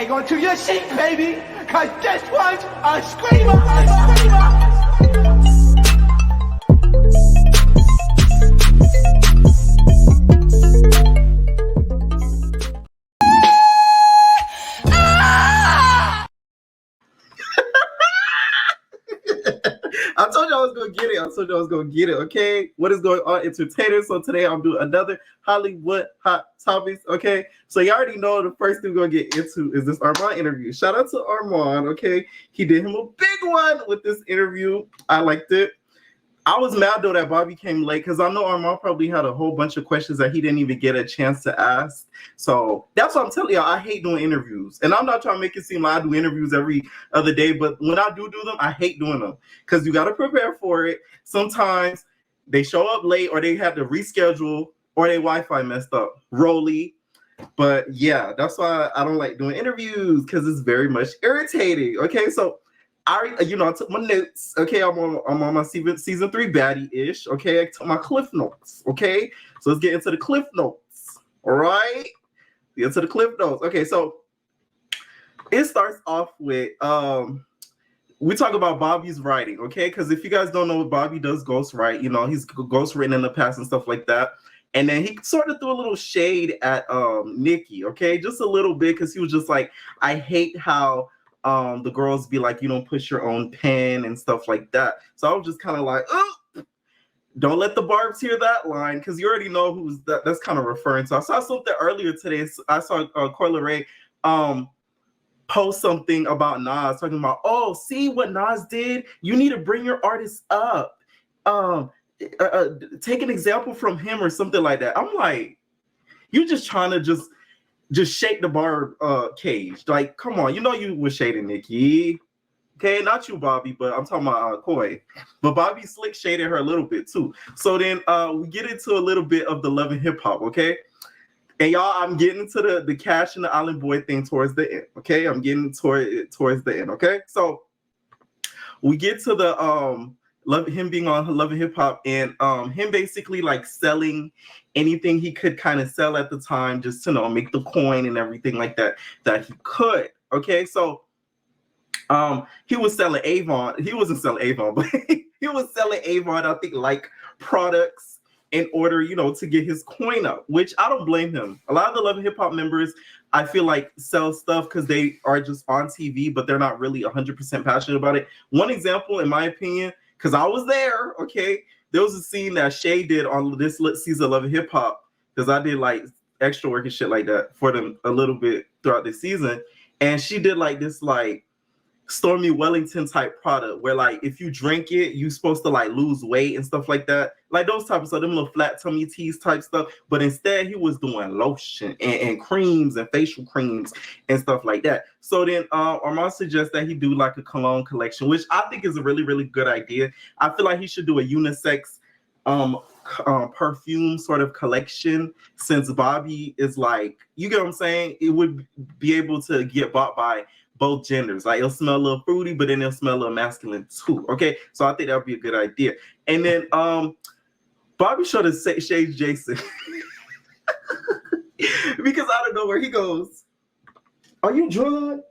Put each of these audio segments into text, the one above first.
Hang on to your seat, baby, cause this one's a screamer, a screamer. I told you I was gonna get it. I told you I was gonna get it. Okay, what is going on, entertainers? So today I'm doing another Hollywood hot topics. Okay, so you already know the first thing we're gonna get into is this Armand interview. Shout out to Armand. Okay, he did him a big one with this interview. I liked it. I was mad though that Bobby came late because I know Armand probably had a whole bunch of questions that he didn't even get a chance to ask. So that's what I'm telling y'all. I hate doing interviews. And I'm not trying to make it seem like I do interviews every other day, but when I do them, I hate doing them because you got to prepare for it. Sometimes they show up late or they have to reschedule or their Wi-Fi messed up. Rolly. But yeah, that's why I don't like doing interviews because it's very much irritating. Okay, so I took my notes. Okay, I'm on my season 3 baddie-ish. Okay, I took my cliff notes. Okay, so let's get into the cliff notes. All right, get into the cliff notes. Okay, so it starts off with we talk about Bobby's writing. Okay, because if you guys don't know, Bobby does ghost write. You know, he's ghost written in the past and stuff like that. And then he sort of threw a little shade at Nikki. Okay, just a little bit because he was just like, I hate how the girls be like, you don't push your own pen and stuff like that. So I was just kind of like, oh, don't let the Barbs hear that line because you already know who's that's kind of referring to. I saw something earlier today. I saw Coyle Ray post something about Nas talking about, oh, see what Nas did? You need to bring your artists up. Take an example from him or something like that. I'm like, you're just trying to just shake the bar cage. Like, come on, you know you was shading Nikki. Okay, not you, Bobby, but I'm talking about Koi. But Bobby Slick shaded her a little bit too. So then we get into a little bit of the Love and Hip Hop, okay? And y'all, I'm getting into the Cash and the Island Boy thing towards the end, okay? I'm getting towards the end, okay? So we get to the him being on Love and Hip Hop and him basically like selling anything he could kind of sell at the time just to make the coin and everything like that he could. Okay, so he was selling Avon. He wasn't selling Avon, but he was selling Avon, I think, like products in order, to get his coin up, which I don't blame him. A lot of the Love and Hip Hop members, I feel like, sell stuff because they are just on TV, but they're not really 100% passionate about it. One example, in my opinion, because I was there, okay, there was a scene that Shay did on this season of Love and Hip Hop, because I did like extra work and shit like that for them a little bit throughout the season, and she did like this like Stormy Wellington type product where like if you drink it, you're supposed to like lose weight and stuff like that. Like those types of stuff, them little flat tummy teas type stuff. But instead he was doing lotion and creams and facial creams and stuff like that. So then Armand suggests that he do like a cologne collection, which I think is a really, really good idea. I feel like he should do a unisex perfume sort of collection, since Bobby is like, you get what I'm saying? It would be able to get bought by both genders. Like it'll smell a little fruity, but then it'll smell a little masculine too. Okay, so I think that would be a good idea. And then Bobby showed us shades Jason because I don't know where he goes. Are you drunk?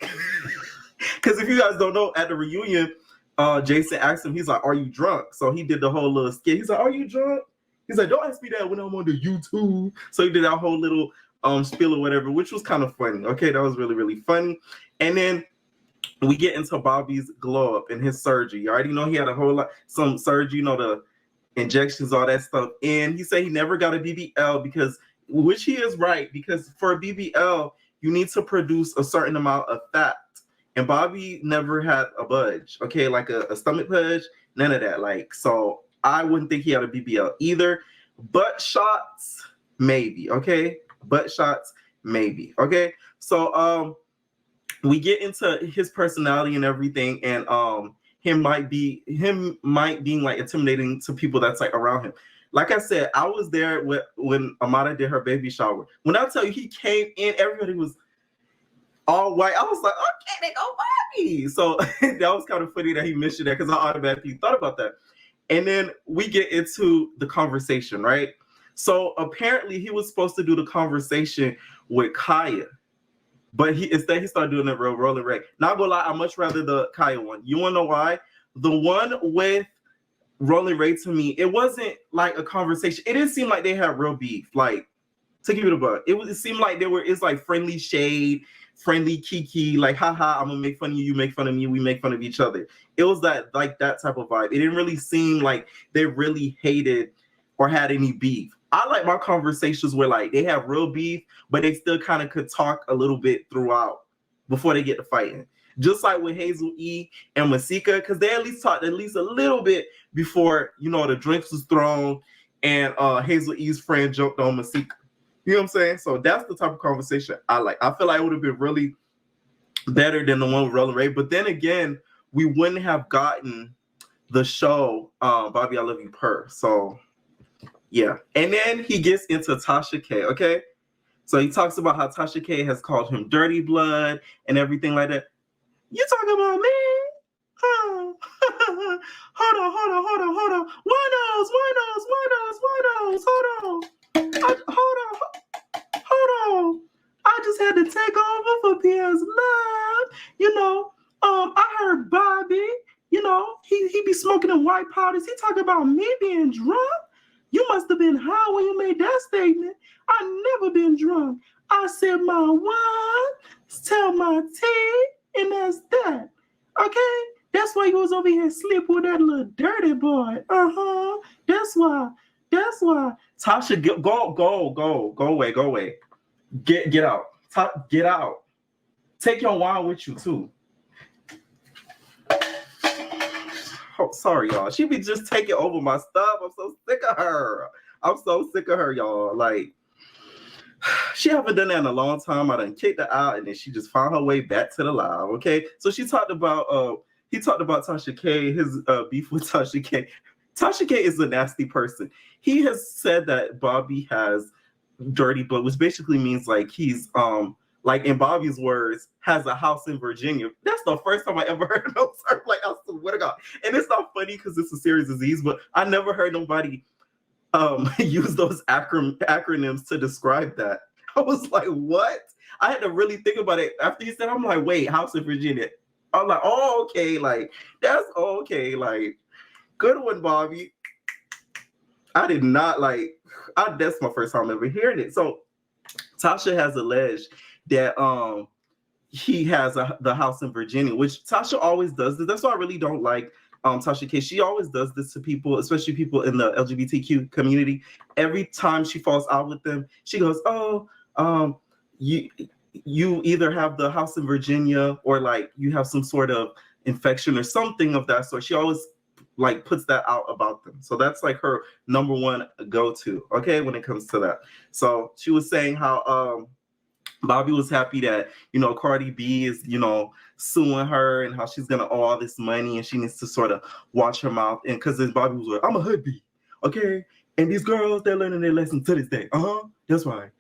Because if you guys don't know, at the reunion, Jason asked him, he's like, "Are you drunk?" So he did the whole little skit. He's like, "Are you drunk?" He's like, "Don't ask me that when I'm on the YouTube." So he did that whole little spiel or whatever, which was kind of funny. Okay, that was really, really funny. And then we get into Bobby's glow up and his surgery. You already know he had a whole lot, some surgery, the injections, all that stuff. And he said he never got a BBL because, which he is right, because for a BBL, you need to produce a certain amount of fat. And Bobby never had a budge, okay, like a stomach pudge, none of that. Like, so I wouldn't think he had a BBL either. Butt shots, maybe, okay? Butt shots, maybe, okay? So, we get into his personality and everything, and him might being like intimidating to people that's like around him. Like I said, I was there when Amada did her baby shower. When I tell you he came in, everybody was all white. I was like, okay, they go Bobby. So that was kind of funny that he mentioned that because I automatically thought about that. And then we get into the conversation, right? So apparently he was supposed to do the conversation with Kaya. But instead he started doing it real Rolling Ray. Not gonna lie, I much rather the Kaya one. You wanna know why? The one with Rolling Ray, to me, it wasn't like a conversation. It didn't seem like they had real beef. Like, to give it a buck, it seemed like it's like friendly shade, friendly kiki, like haha, I'm gonna make fun of you, you make fun of me, we make fun of each other. It was that type of vibe. It didn't really seem like they really hated or had any beef. I like my conversations where like they have real beef, but they still kind of could talk a little bit throughout before they get to fighting. Just like with Hazel E and Masika, because they at least talked at least a little bit before, you know, the drinks was thrown and Hazel E's friend jumped on Masika. You know what I'm saying? So that's the type of conversation I like. I feel like it would have been really better than the one with Rolling Ray. But then again, we wouldn't have gotten the show Bobby, I Love You Per. So yeah. And then he gets into Tasha K, okay? So he talks about how Tasha K has called him dirty blood and everything like that. You talking about me? Oh. hold on. Hold on. I just had to take over for Pierre's love. You know, I heard Bobby, you know, he be smoking in white powders. He talking about me being drunk. You must have been high when you made that statement. I never been drunk. I said my wine, tell my tea, and that's that. Okay? That's why you was over here sleeping with that little dirty boy. Uh-huh. That's why. Tasha, go away. Get out. Get out. Take your wine with you too. Oh, sorry, y'all. She be just taking over my stuff. I'm so sick of her, y'all. Like, she haven't done that in a long time. I done kicked her out, and then she just found her way back to the live. Okay, so he talked about Tasha K, his beef with Tasha K. Tasha K is a nasty person. He has said that Bobby has dirty blood, which basically means like he's like in Bobby's words, has a house in Virginia. That's the first time I ever heard no term. Like, I swear to God. And it's not funny because it's a serious disease, but I never heard nobody use those acronyms to describe that. I was like, what? I had to really think about it after he said. I'm like, wait, house in Virginia. I'm like, oh, okay, like that's okay, like good one, Bobby. I did not like. That's my first time ever hearing it. So Tasha has alleged that he has the house in Virginia, which Tasha always does this. That's why I really don't like Tasha K. She always does this to people, especially people in the LGBTQ community. Every time she falls out with them, she goes, "Oh, you either have the house in Virginia or like you have some sort of infection or something of that sort." She always like puts that out about them. So that's like her number one go-to, okay, when it comes to that. So she was saying how Bobby was happy that, you know, Cardi B is, you know, suing her and how she's gonna owe all this money and she needs to sort of watch her mouth. And because then Bobby was like, I'm a hood bee, okay? And these girls, they're learning their lesson to this day. That's right.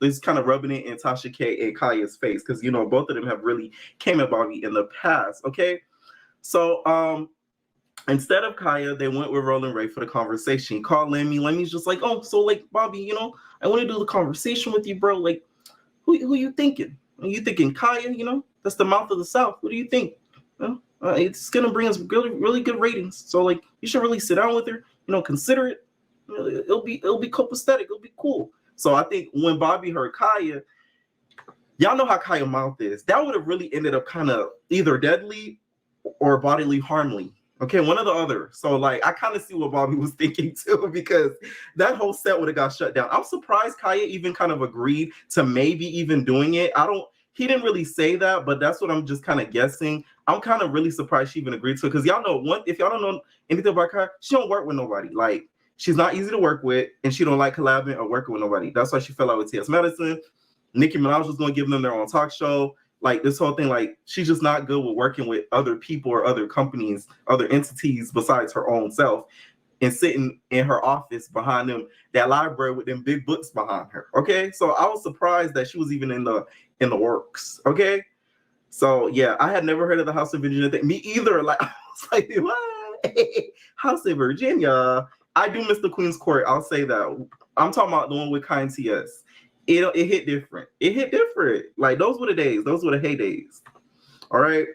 It's kind of rubbing it in Tasha K and Kaya's face because, you know, both of them have really came at Bobby in the past, okay? So instead of Kaya, they went with Rolling Ray for the conversation. He called Lemmy. Lemmy's just like, oh, so like, Bobby, you know, I want to do the conversation with you, bro. Like, who you thinking? Are you thinking Kaya? You know, that's the mouth of the South. What do you think? It's gonna bring us really, really good ratings. So like, you should really sit down with her. You know, consider it. You know, it'll be copacetic. It'll be cool. So I think when Bobby heard Kaya, y'all know how Kaya mouth is. That would have really ended up kind of either deadly or bodily harmly. Okay, one or the other. So like, I kind of see what Bobby was thinking too, because that whole set would have got shut down. I'm surprised Kaya even kind of agreed to maybe even doing it. He didn't really say that, but that's what I'm just kind of guessing. I'm kind of really surprised she even agreed to it, because y'all know if y'all don't know anything about Kaya, she don't work with nobody. Like, she's not easy to work with, and she don't like collabing or working with nobody. That's why she fell out with T.S. Madison. Nicki Minaj was going to give them their own talk show. Like, this whole thing, like, she's just not good with working with other people or other companies, other entities besides her own self, and sitting in her office behind that library with them big books behind her. Okay, so I was surprised that she was even in the works. Okay, so yeah, I had never heard of the House of Virginia thing. Me either. Like, I was like, what? House of Virginia? I do miss the Queen's Court. I'll say that. I'm talking about the one with Kind TS. it hit different. It hit different. Like those were the days. Those were the heydays. All right.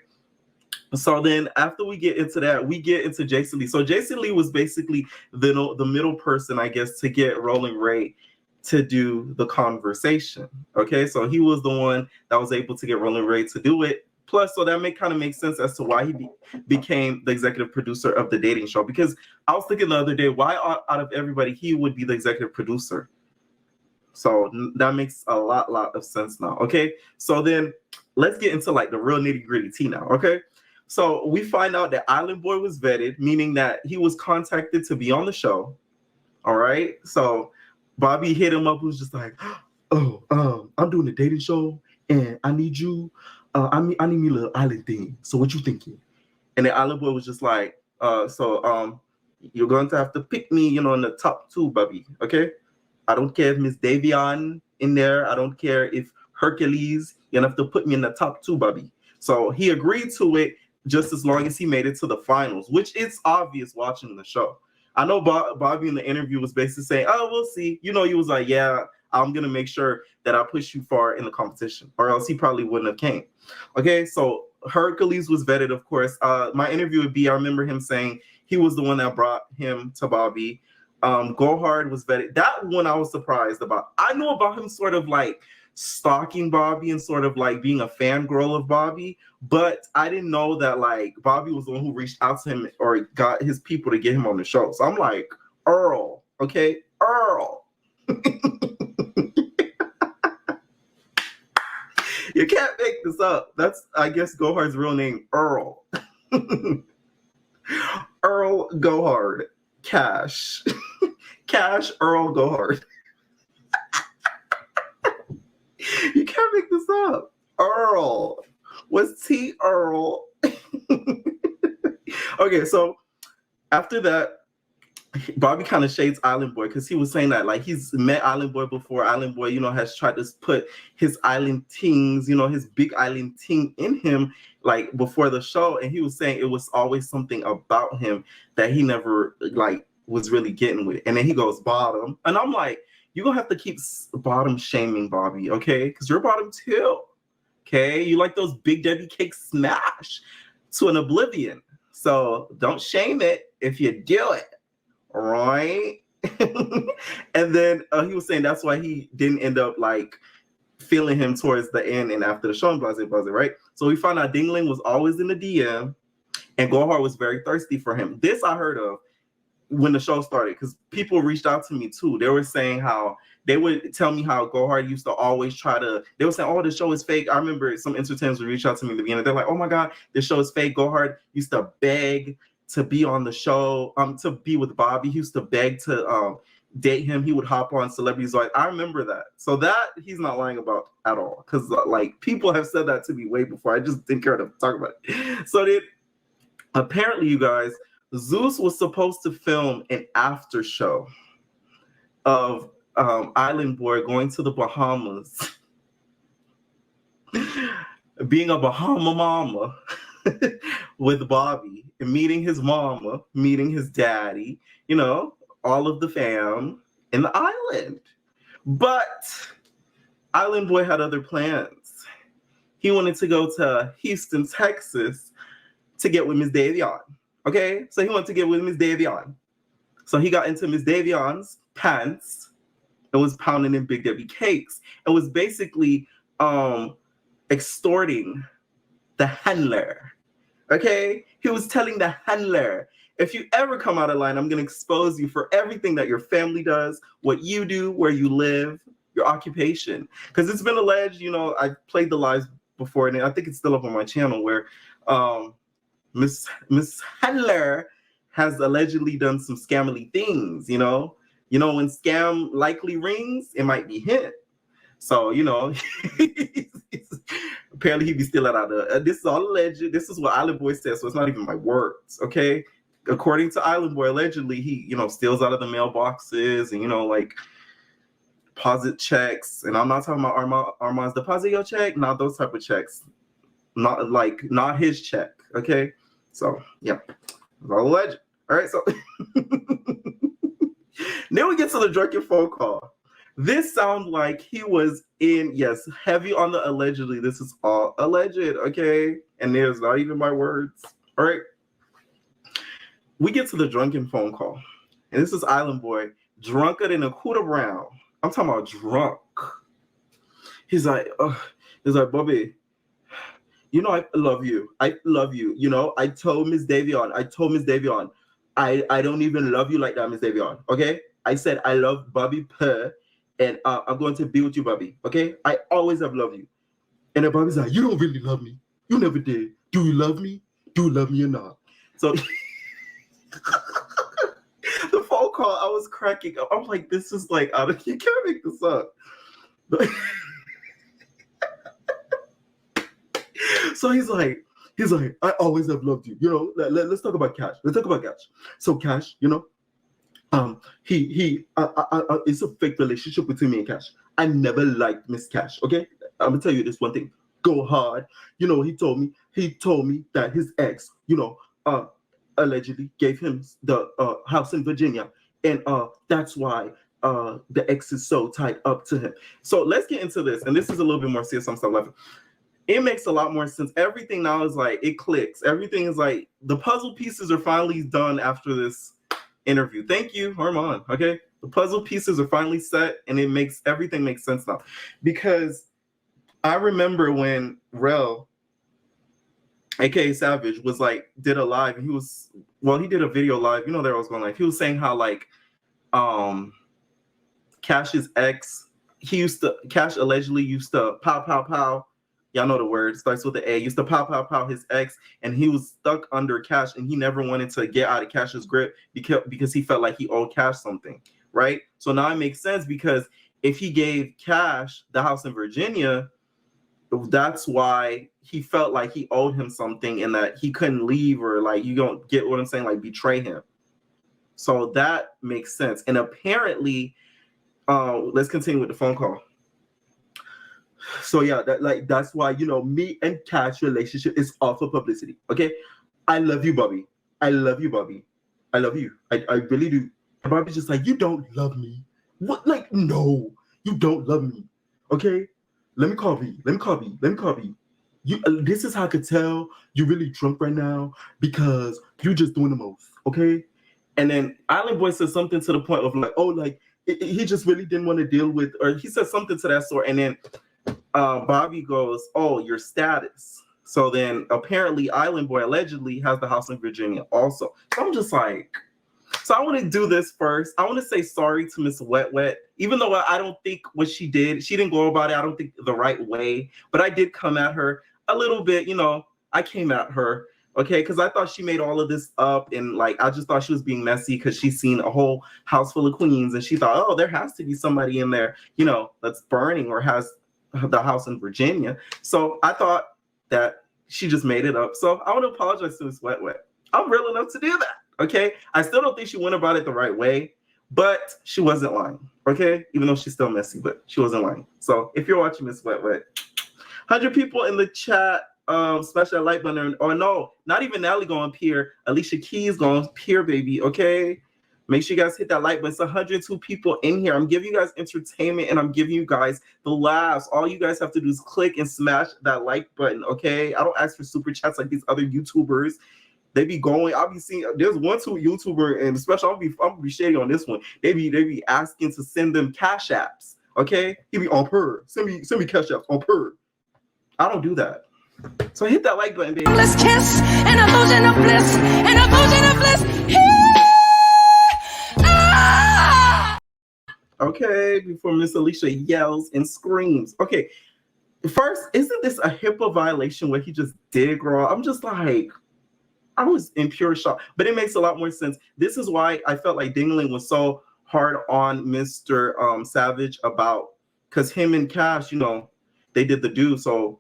So then after we get into that, we get into Jason Lee. So Jason Lee was basically the middle person, I guess, to get Rolling Ray to do the conversation. Okay, so he was the one that was able to get Rolling Ray to do it. Plus, so that kind of make sense as to why he became the executive producer of the dating show. Because I was thinking the other day, why out of everybody he would be the executive producer? So that makes a lot of sense now. Okay, so then let's get into like the real nitty gritty tea now. Okay. So we find out that Island Boy was vetted, meaning that he was contacted to be on the show. All right. So Bobby hit him up, who's just like, oh, I'm doing a dating show and I need you. I need me a little island thing. So what you thinking? And the Island Boy was just like, you're going to have to pick me, in the top 2, Bobby. Okay. I don't care if Miss Davion in there. I don't care if Hercules. You're going to have to put me in the top 2, Bobby. So he agreed to it, just as long as he made it to the finals, which it's obvious watching the show. I know Bobby in the interview was basically saying, oh, we'll see. He was like, yeah, I'm going to make sure that I push you far in the competition, or else he probably wouldn't have came. Okay, so Hercules was vetted, of course. My interview with B, I remember him saying he was the one that brought him to Bobby. Gohard was vetted. That one I was surprised about. I knew about him sort of like stalking Bobby and sort of like being a fangirl of Bobby, but I didn't know that like Bobby was the one who reached out to him or got his people to get him on the show. So I'm like, Earl, okay? Earl. You can't make this up. That's, I guess, Gohard's real name, Earl. Earl Gohard. Cash. Cash Earl Gohard. You can't make this up. Earl. What's T Earl? Okay, so after that, Bobby kind of shades Island Boy because he was saying that like he's met Island Boy before. Island Boy, has tried to put his island tings, his big island ting in him like before the show, and he was saying it was always something about him that he never like was really getting with. And then he goes bottom, and I'm like, you're gonna have to keep bottom shaming Bobby, okay? Because you're bottom too, okay? You like those Big Debbie cakes smash to an oblivion, so don't shame it if you do it. Right. And then he was saying that's why he didn't end up like feeling him towards the end and after the show and blah, right? So we found out Dingling was always in the DM and Gohard was very thirsty for him. This I heard of when the show started because people reached out to me too. They were saying how they would tell me how Gohard used to always they were saying, oh, this show is fake. I remember some entertainers would reach out to me in the beginning. They're like, oh my God, this show is fake. Gohard used to beg to be on the show, to be with Bobby. He used to beg to date him. He would hop on Celebrities. Like, I remember that. So that he's not lying about at all. Because like people have said that to me way before. I just didn't care to talk about it. So then apparently, you guys, Zeus was supposed to film an after show of Island Boy going to the Bahamas, being a Bahama mama with Bobby and meeting his mama, meeting his daddy, all of the fam in the island. But Island Boy had other plans. He wanted to go to Houston, Texas to get with Miss Davion. Okay? So he wanted to get with Miss Davion. So he got into Miss Davion's pants and was pounding in Big Debbie cakes and was basically extorting the handler. Okay? He was telling the handler, if you ever come out of line, I'm going to expose you for everything that your family does, what you do, where you live, your occupation. Because it's been alleged, I played the lives before, and I think it's still up on my channel, where Miss Handler has allegedly done some scammerly things, when scam likely rings, it might be him. So, apparently he'd be stealing out of, this is all alleged. This is what Island Boy says, so it's not even my words, okay? According to Island Boy, allegedly he, steals out of the mailboxes and, like deposit checks. And I'm not talking about Armand's deposit your check, not those type of checks. Not his check, okay? So, yeah, it's all alleged. All right, so then we get to the drunken phone call. This sounds like he was in, yes, heavy on the allegedly. This is all alleged, okay? And there's not even my words. All right. We get to the drunken phone call. And this is Island Boy, drunker than a Cuda Brown. I'm talking about drunk. He's like, Bobby, you know, I love you. I love you. You know, I told Miss Davion, I don't even love you like that, Miss Davion. Okay? I said, I love Bobby Per, and I'm going to be with you, Bobby. Okay? I always have loved you. And then Bobby's like, you don't really love me. You never did. Do you love me? Do you love me or not? So the phone call, I was cracking up. I'm like, this is like, you can't make this up. So he's like, I always have loved you. You know, let's talk about Cash. Let's talk about Cash. So Cash, you know, it's a fake relationship between me and Cash. I never liked Miss Cash. Okay, I'm gonna tell you this one thing. Go hard. You know, he told me that his ex, you know, allegedly gave him the house in Virginia, and that's why the ex is so tied up to him. So let's get into this, and this is a little bit more serious. Some stuff left. It makes a lot more sense. Everything now is like, it clicks. Everything is like, the puzzle pieces are finally done after this interview. Thank you, Armand. Okay, the puzzle pieces are finally set, and everything makes sense now. Because I remember when Rel, aka Savage, was like, did a live, and he did a video live. You know, there I was going like, he was saying how like Cash's ex, Cash allegedly used to pow. Y'all know the word, starts with the A. Used to pow his ex, and he was stuck under Cash, and he never wanted to get out of Cash's grip because he felt like he owed Cash something, right? So now it makes sense, because if he gave Cash the house in Virginia, that's why he felt like he owed him something, and that he couldn't leave, or like, you don't get what I'm saying, like betray him. So that makes sense. And apparently, let's continue with the phone call. So yeah, that's why, you know, me and Cash relationship is all for publicity. Okay, I love you, Bobby. I love you, Bobby. I love you. I really do. And Bobby's just like, you don't love me. What? Like, no, you don't love me. Okay, let me call B. You. This is how I could tell you're really drunk right now, because you're just doing the most. Okay. And then Island Boy says something to the point of like, oh, like he just really didn't want to deal with, or he said something to that sort, and then Bobby goes, oh, your status. So then apparently Island Boy allegedly has the house in Virginia also. So I'm just like, so I want to do this first. I want to say sorry to Miss Wet Wet, even though I don't think what she didn't go about it, I don't think the right way, but I did come at her a little bit, you know, I came at her, okay, because I thought she made all of this up, and like, I just thought she was being messy because she's seen a whole house full of queens, and she thought, oh, there has to be somebody in there, you know, that's burning or has the house in Virginia. So I thought that she just made it up. So I want to apologize to Miss Wet Wet. I'm real enough to do that. Okay. I still don't think she went about it the right way, but she wasn't lying. Okay. Even though she's still messy, but she wasn't lying. So if you're watching Miss Wet Wet, 100 people in the chat, smash that like button. Or no, not even Natalie going to appear. Alicia Keys going to appear, baby. Okay. Make sure you guys hit that like button. It's 102 people in here. I'm giving you guys entertainment, and I'm giving you guys the laughs. All you guys have to do is click and smash that like button, okay? I don't ask for super chats like these other YouTubers. They be going, I'll be seeing, there's one, two YouTuber, and especially I'll be shady on this one. They be asking to send them cash apps, okay? He be on per. Send me cash apps on per. I don't do that. So hit that like button, baby. Let's kiss, an illusion of bliss, an illusion of bliss. Okay, before Miss Alicia yells and screams. Okay, first, isn't this a HIPAA violation what he just did, girl? I'm just like, I was in pure shock, but it makes a lot more sense. This is why I felt like Dingling was so hard on Mr. Savage about, because him and Cash, you know, they did the do, so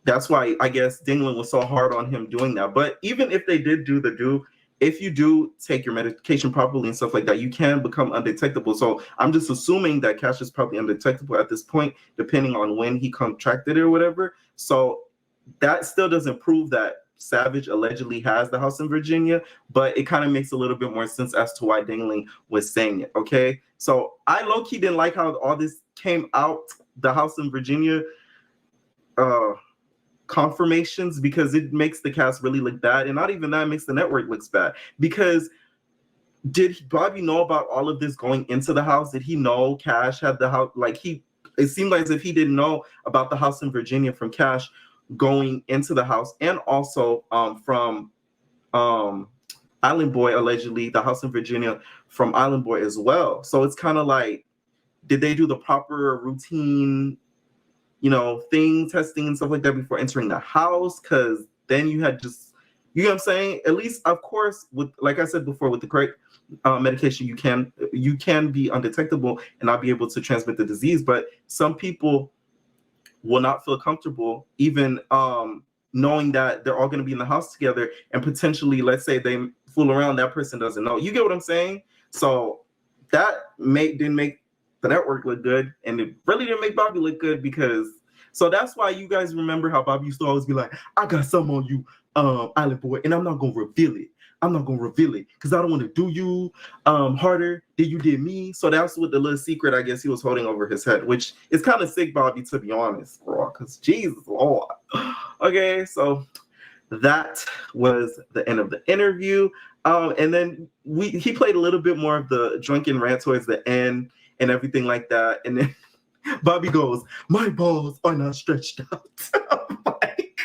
that's why I guess Dingling was so hard on him doing that. But even if they did do the do, if you do take your medication properly and stuff like that, you can become undetectable. So I'm just assuming that Cash is probably undetectable at this point, depending on when he contracted it or whatever. So that still doesn't prove that Savage allegedly has the house in Virginia, but it kind of makes a little bit more sense as to why Dingling was saying it. Okay, so I low-key didn't like how all this came out, the house in Virginia confirmations, because it makes the cast really look bad, and not even that, it makes the network looks bad. Because did Bobby know about all of this going into the house? Did he know Cash had the house? Like, it seemed like as if he didn't know about the house in Virginia from Cash going into the house, and also from Island Boy, allegedly the house in Virginia from Island Boy as well. So it's kind of like, did they do the proper routine, thing, testing and stuff like that before entering the house? Because then you had just, you know what I'm saying? At least, of course, with, like I said before, with the correct medication, you can be undetectable and not be able to transmit the disease. But some people will not feel comfortable even knowing that they're all going to be in the house together, and potentially, let's say they fool around, that person doesn't know. You get what I'm saying? So that didn't make the network look good, and it really didn't make Bobby look good, because so that's why you guys remember how Bobby used to always be like, I got something on you, Island Boy, and I'm not gonna reveal it. I'm not gonna reveal it because I don't want to do you harder than you did me. So that's what the little secret, I guess, he was holding over his head, which is kind of sick, Bobby, to be honest, bro. Because Jesus Lord. Okay, so that was the end of the interview. And then he played a little bit more of the drunken rant towards the end and everything like that. And then Bobby goes, "My balls are not stretched out." Like,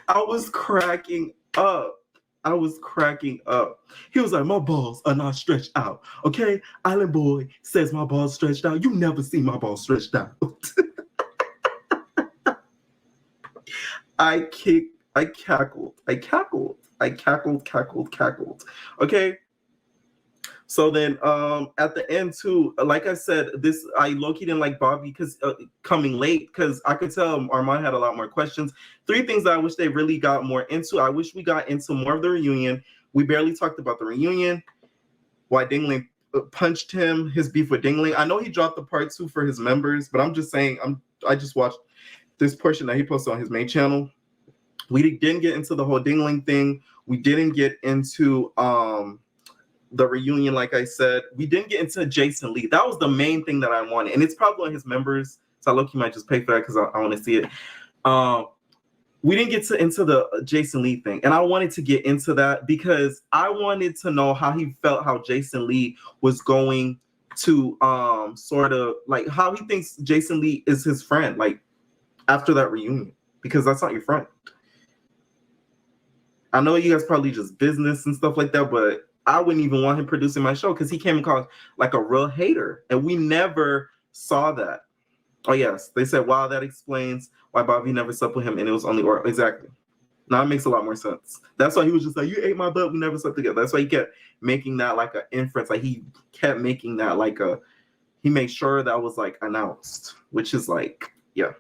I was cracking up. He was like, "My balls are not stretched out. Okay, Island Boy says my balls stretched out. You never see my balls stretched out." I cackled. Okay. So then at the end too, like I said, I low-key didn't like Bobby because coming late, because I could tell Armand had a lot more questions. 3 things that I wish they really got more into. I wish we got into more of the reunion. We barely talked about the reunion. Why Dingling punched him, his beef with Dingling. I know he dropped the part 2 for his members, but I'm just saying, I just watched this portion that he posted on his main channel. We didn't get into the whole Dingling thing. We didn't get into the reunion, like I said. We didn't get into Jason Lee. That was the main thing that I wanted. And it's probably on his members, so I look, he might just pay for that because I want to see it. We didn't get into the Jason Lee thing. And I wanted to get into that because I wanted to know how he felt, how Jason Lee was going to sort of, like, how he thinks Jason Lee is his friend, like, after that reunion. Because that's not your friend. I know you guys probably just business and stuff like that, but I wouldn't even want him producing my show because he came across like a real hater, and we never saw that. Oh yes, they said, wow, that explains why Bobby never slept with him, and it was only oral. Exactly. Now it makes a lot more sense. That's why he was just like, you ate my butt, we never slept together. That's why he kept making that like an inference. Like he kept making that like he made sure that was like announced, which is like, yeah.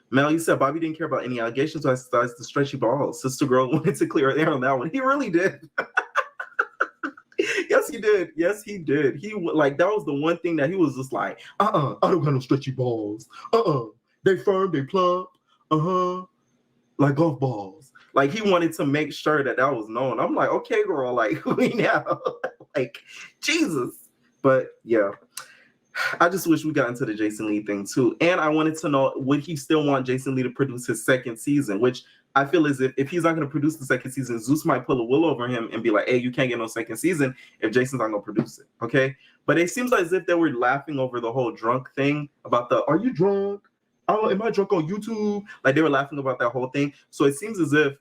Mel, you said Bobby didn't care about any allegations besides the stretchy balls. Sister Girl wanted to clear the air on that one. He really did. Yes, he did. Yes, he did. He like, that was the one thing that he was just like, I don't got no stretchy balls. They firm, they plump. Like golf balls. Like he wanted to make sure that was known. I'm like, okay, girl, like we know, like Jesus. But yeah. I just wish we got into the Jason Lee thing too. And I wanted to know, would he still want Jason Lee to produce his second season? Which I feel as if he's not going to produce the second season, Zeus might pull a wool over him and be like, hey, you can't get no second season if Jason's not going to produce it. Okay. But it seems as if they were laughing over the whole drunk thing about are you drunk? Oh, am I drunk on YouTube? Like they were laughing about that whole thing. So it seems as if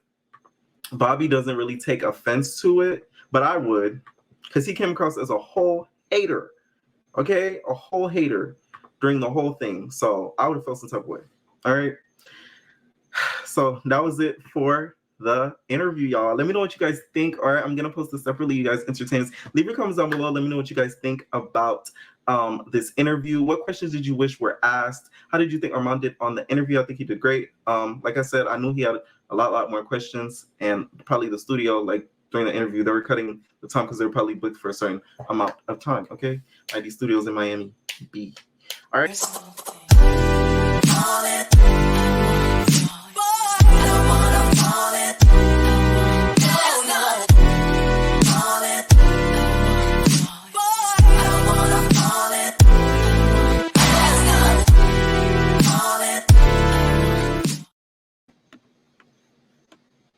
Bobby doesn't really take offense to it, but I would, because he came across as a whole hater. Okay, a whole hater during the whole thing. So I would have felt some type of way. All right. So that was it for the interview, y'all. Let me know what you guys think. All right, I'm gonna post this separately. You guys entertain us. Leave your comments down below. Let me know what you guys think about this interview. What questions did you wish were asked? How did you think Armand did on the interview? I think he did great. Like I said, I knew he had a lot more questions, and probably the studio, like during the interview, they were cutting the time because they were probably booked for a certain amount of time. Okay, like these studios in Miami B. All right.